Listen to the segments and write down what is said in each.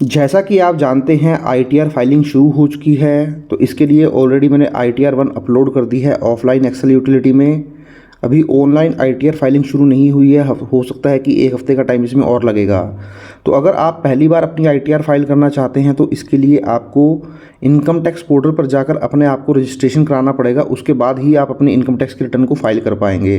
जैसा कि आप जानते हैं आईटीआर फाइलिंग शुरू हो चुकी है, तो इसके लिए ऑलरेडी मैंने आईटीआर 1 अपलोड कर दी है ऑफलाइन एक्सेल यूटिलिटी में। अभी ऑनलाइन आईटीआर फाइलिंग शुरू नहीं हुई है, हो सकता है कि 1 हफ्ते का टाइम इसमें और लगेगा। तो अगर आप पहली बार अपनी आईटीआर फाइल करना चाहते हैं तो इसके लिए आपको इनकम टैक्स पोर्टल पर जाकर अपने आप को रजिस्ट्रेशन कराना पड़ेगा। उसके बाद ही आप अपने इनकम टैक्स के रिटर्न को फाइल कर पाएंगे।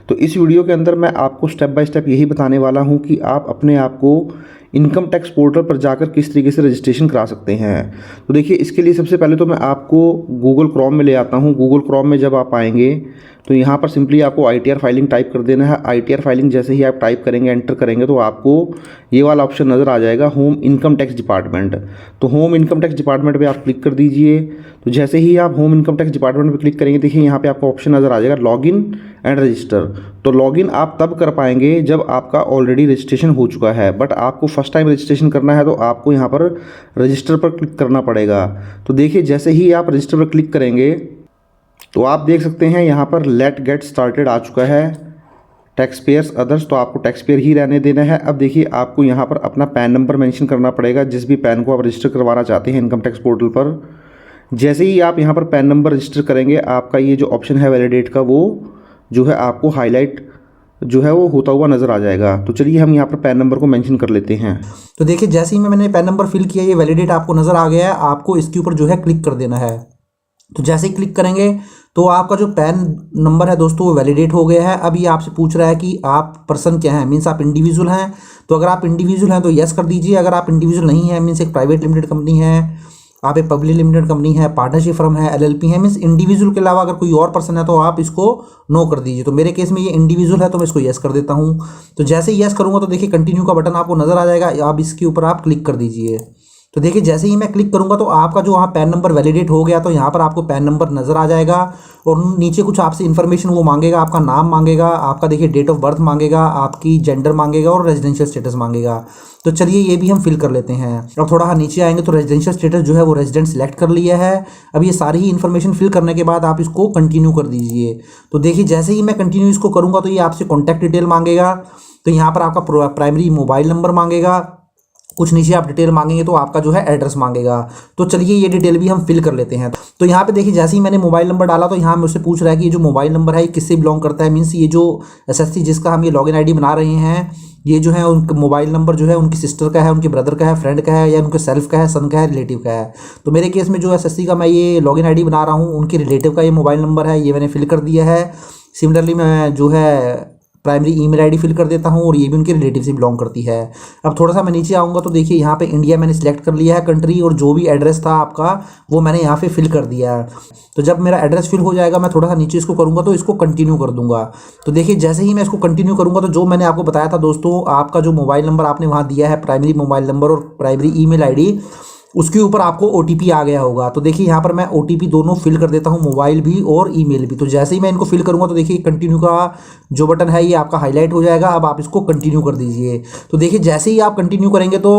तो इस वीडियो के अंदर मैं आपको स्टेप बाय स्टेप यही बताने वाला हूँ कि आप अपने आप को इनकम टैक्स पोर्टल पर जाकर किस तरीके से रजिस्ट्रेशन करा सकते हैं। तो देखिए, इसके लिए सबसे पहले तो मैं आपको गूगल क्रोम में ले आता हूँ। गूगल क्रोम में जब आप आएंगे तो यहाँ पर सिंपली आपको आईटीआर फाइलिंग टाइप कर देना है। आईटीआर फाइलिंग जैसे ही आप टाइप करेंगे, एंटर करेंगे, तो आपको ये वाला ऑप्शन नज़र आ जाएगा, होम इनकम टैक्स डिपार्टमेंट। तो होम इनकम टैक्स डिपार्टमेंट पे आप क्लिक कर दीजिए। तो जैसे ही आप होम इनकम टैक्स डिपार्टमेंट पे क्लिक करेंगे, देखिए यहाँ पे आपको ऑप्शन नज़र आ जाएगा लॉगिन एंड रजिस्टर। तो लॉगिन आप तब कर पाएंगे जब आपका ऑलरेडी रजिस्ट्रेशन हो चुका है, बट आपको फर्स्ट टाइम रजिस्ट्रेशन करना है तो आपको यहाँ पर रजिस्टर पर क्लिक करना पड़ेगा। तो देखिए, जैसे ही आप रजिस्टर पर क्लिक करेंगे तो आप देख सकते हैं यहाँ पर लेट गेट स्टार्टेड आ चुका है, टैक्स पेयर्स अदर्स। तो आपको टैक्स पेयर ही रहने देना है। अब देखिए, आपको यहाँ पर अपना पैन नंबर मेंशन करना पड़ेगा, जिस भी पैन को आप रजिस्टर करवाना चाहते हैं इनकम टैक्स पोर्टल पर। जैसे ही आप यहाँ पर पैन नंबर रजिस्टर करेंगे, आपका ये जो ऑप्शन है वैलिडेट का, वो जो है आपको हाईलाइट जो है वो होता हुआ नज़र आ जाएगा। तो चलिए हम यहाँ पर पैन नंबर को मेंशन कर लेते हैं। तो देखिए, जैसे ही मैंने पैन नंबर फिल किया, ये वैलिडेट आपको नज़र आ गया है। आपको इसके ऊपर जो है क्लिक कर देना है। तो जैसे ही क्लिक करेंगे तो आपका जो पैन नंबर है दोस्तों वो वैलिडेट हो गया है। अब ये आपसे पूछ रहा है कि आप पर्सन क्या हैं, मीन्स आप इंडिविजुअल हैं। तो अगर आप इंडिविजुअल हैं तो यस कर दीजिए। अगर आप इंडिविजुअल नहीं हैं, मीन्स एक प्राइवेट लिमिटेड कंपनी है, आप एक पब्लिक लिमिटेड कंपनी है, पार्टनरशिप फर्म है, एलएलपी है, मीन्स इंडिविजुअल के अलावा अगर कोई और पर्सन है तो आप इसको नो कर दीजिए। तो मेरे केस में ये इंडिविजुअल है तो मैं इसको यस कर देता हूँ। तो जैसे ही यस करूँगा तो देखिए कंटिन्यू का बटन आपको नज़र आ जाएगा। आप इसके ऊपर आप क्लिक कर दीजिए। तो देखिए, जैसे ही मैं क्लिक करूंगा तो आपका जो वहाँ पैन नंबर वैलिडेट हो गया। तो यहाँ पर आपको पैन नंबर नज़र आ जाएगा और नीचे कुछ आपसे इन्फॉर्मेशन वो मांगेगा। आपका नाम मांगेगा, आपका देखिए डेट ऑफ बर्थ मांगेगा, आपकी जेंडर मांगेगा और रेजिडेंशियल स्टेटस मांगेगा। तो चलिए ये भी हम फिल कर लेते हैं। अब थोड़ा नीचे आएंगे तो रेजिडेंशियल स्टेटस जो है वो रेजिडेंट सेलेक्ट कर लिया है। अब ये सारी ही इन्फॉर्मेशन फिल करने के बाद आप इसको कंटिन्यू कर दीजिए। तो देखिए, जैसे ही मैं कंटिन्यू इसको करूँगा तो ये आपसे कॉन्टैक्ट डिटेल मांगेगा। तो यहाँ पर आपका प्राइमरी मोबाइल नंबर मांगेगा, कुछ नीचे आप डिटेल मांगेंगे तो आपका जो है एड्रेस मांगेगा। तो चलिए ये डिटेल भी हम फिल कर लेते हैं। तो यहाँ पे देखिए, जैसे ही मैंने मोबाइल नंबर डाला तो यहाँ मुझसे पूछ रहा है कि ये जो मोबाइल नंबर है ये किससे बिलोंग करता है। मीन्स ये जो एसएससी जिसका हम ये लॉगिन आईडी बना रहे हैं, ये जो है उनका मोबाइल नंबर जो है उनकी सिस्टर का है, उनके ब्रदर का है, फ्रेंड का है, या उनके सेल्फ का है, सन का है, रिलेटिव का है। तो मेरे केस में जो एसएससी का मैं ये लॉगिन आईडी बना रहा हूँ, उनके रिलेटिव का ये मोबाइल नंबर है, ये मैंने फिल कर दिया है। सिमिलरली मैं जो है प्राइमरी ईमेल आईडी फिल कर देता हूँ और ये भी उनके रिलेटिव से बिलोंग करती है। अब थोड़ा सा मैं नीचे आऊँगा तो देखिए यहाँ पे इंडिया मैंने सिलेक्ट कर लिया है कंट्री, और जो भी एड्रेस था आपका वो मैंने यहाँ पे फिल कर दिया है। तो जब मेरा एड्रेस फिल हो जाएगा, मैं थोड़ा सा नीचे इसको करूँगा तो इसको कंटिन्यू कर दूंगा। तो देखिए, जैसे ही मैं इसको कंटिन्यू करूँगा तो जो मैंने आपको बताया था दोस्तों, आपका जो मोबाइल नंबर आपने वहाँ दिया है, प्राइमरी मोबाइल नंबर और प्राइमरी ईमेल आईडी, उसके ऊपर आपको ओटीपी आ गया होगा। तो देखिए यहाँ पर मैं ओटीपी दोनों फिल कर देता हूँ, मोबाइल भी और ईमेल भी। तो जैसे ही मैं इनको फिल करूँगा तो देखिए कंटिन्यू का जो बटन है ये आपका हाईलाइट हो जाएगा। अब आप इसको कंटिन्यू कर दीजिए। तो देखिए, जैसे ही आप कंटिन्यू करेंगे तो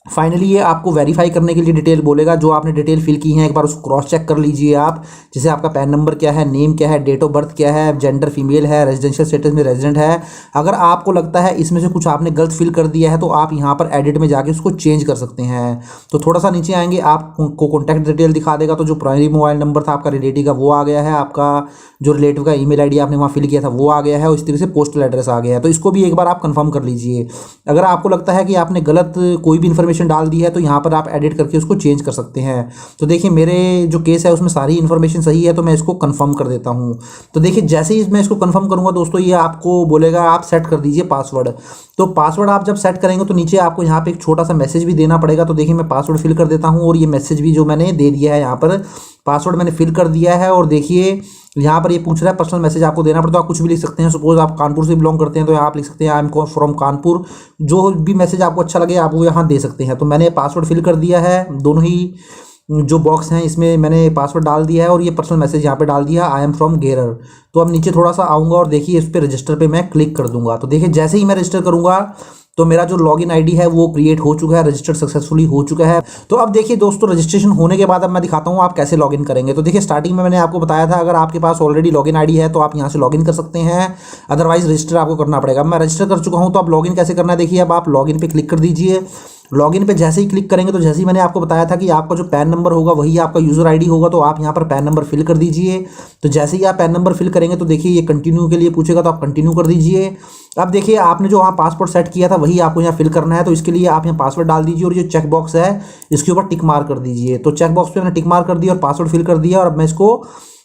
फाइनली ये आपको वेरीफाई करने के लिए डिटेल बोलेगा। जो आपने डिटेल फिल की है एक बार उसको क्रॉस चेक कर लीजिए आप। जैसे आपका पैन नंबर क्या है, नेम क्या है, डेट ऑफ बर्थ क्या है, जेंडर फीमेल है, रेजिडेंशियल स्टेटस में रेजिडेंट है। अगर आपको लगता है इसमें से कुछ आपने गलत फिल कर दिया है तो आप यहाँ पर एडिट में जाके उसको चेंज कर सकते हैं। तो थोड़ा सा नीचे आएंगे, आपको कॉन्टैक्ट डिटेल दिखा देगा। तो जो प्राइमरी मोबाइल नंबर था आपका रिलेटिव का वो आ गया है, आपका जो रिलेटिव का ईमेल आईडी आपने वहाँ फिल किया था वो आ गया है, और इस तरह से पोस्टल एड्रेस आ गया है। तो इसको भी एक बार आप कंफर्म कर लीजिए। अगर आपको लगता है कि आपने गलत कोई भी इन्फॉर्मेशन डाल दी है तो यहाँ पर आप एडिट करके उसको चेंज कर सकते हैं। तो देखिए, मेरे जो केस है उसमें सारी इन्फॉर्मेशन सही है, तो मैं इसको कंफर्म कर देता हूँ। तो देखिए, जैसे ही मैं इसको कंफर्म करूँगा दोस्तों, ये आपको बोलेगा आप सेट कर दीजिए पासवर्ड। तो पासवर्ड आप जब सेट करेंगे तो नीचे आपको यहाँ पे एक छोटा सा मैसेज भी देना पड़ेगा। तो देखिए, मैं पासवर्ड फिल कर देता हूँ और ये मैसेज भी जो मैंने दे दिया है, यहाँ पर पासवर्ड मैंने फिल कर दिया है। और देखिए यहाँ पर ये पूछ रहा है पर्सनल मैसेज आपको देना पड़ता है। आप कुछ भी लिख सकते हैं। सपोज आप कानपुर से बिलोंग करते हैं तो यहाँ आप लिख सकते हैं आई एम फ्रॉम कानपुर। जो भी मैसेज आपको अच्छा लगे आप वो यहाँ दे सकते हैं। तो मैंने पासवर्ड फिल कर दिया है, दोनों ही जो बॉक्स हैं इसमें मैंने पासवर्ड डाल दिया है और ये पर्सनल मैसेज यहाँ पे डाल दिया, आई एम फ्रॉम गेरर। तो अब नीचे थोड़ा सा आऊँगा और देखिए इस पर रजिस्टर पे मैं क्लिक कर दूंगा। तो देखिए, जैसे ही मैं रजिस्टर करूँगा तो मेरा जो लॉगिन आईडी है वो क्रिएट हो चुका है, रजिस्टर्ड सक्सेसफुली हो चुका है। तो अब देखिए दोस्तों, रजिस्ट्रेशन होने के बाद अब मैं दिखाता हूँ आप कैसे लॉगिन करेंगे। तो देखिए, स्टार्टिंग में मैंने आपको बताया था अगर आपके पास ऑलरेडी लॉगिन आईडी है तो आप यहाँ से लॉगिन कर सकते हैं, अदरवाइज रजिस्टर आपको करना पड़ेगा। मैं रजिस्टर कर चुका हूँ, तो अब लॉगिन कैसे करना है देखिए। अब आप लॉगिन पे क्लिक कर दीजिए लॉगिन पे जैसे ही क्लिक करेंगे तो जैसे ही मैंने आपको बताया था कि आपका जो पैन नंबर होगा वही आपका यूज़र आईडी होगा, तो आप यहाँ पर पैन नंबर फिल कर दीजिए। तो जैसे ही आप पैन नंबर फिल करेंगे तो देखिए ये कंटिन्यू के लिए पूछेगा, तो आप कंटिन्यू कर दीजिए। अब देखिए आपने जो वहाँ पासवर्ड सेट किया था वही आपको यहाँ फिल करना है, तो इसके लिए आप यहाँ पासवर्ड डाल दीजिए और ये चेक बॉक्स है इसके ऊपर टिक मार कर दीजिए। तो चेक बॉक्स पे मैंने टिक मार कर दिया और पासवर्ड फिल कर दिया और अब मैं इसको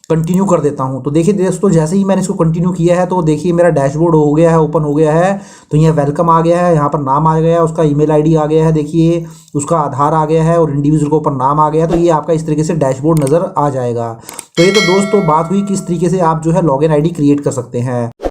कंटिन्यू कर देता हूं। तो देखिए दोस्तों जैसे ही मैंने इसको कंटिन्यू किया है तो देखिए मेरा डैशबोर्ड हो गया है, ओपन हो गया है। तो यहाँ वेलकम आ गया है, यहाँ पर नाम आ गया है, उसका ईमेल आईडी आ गया है, देखिए उसका आधार आ गया है और इंडिविजुअल के ऊपर नाम आ गया है। तो ये आपका इस तरीके से डैशबोर्ड नज़र आ जाएगा। तो ये तो दोस्तों बात हुई किस तरीके से आप जो है लॉगिन आईडी क्रिएट कर सकते हैं।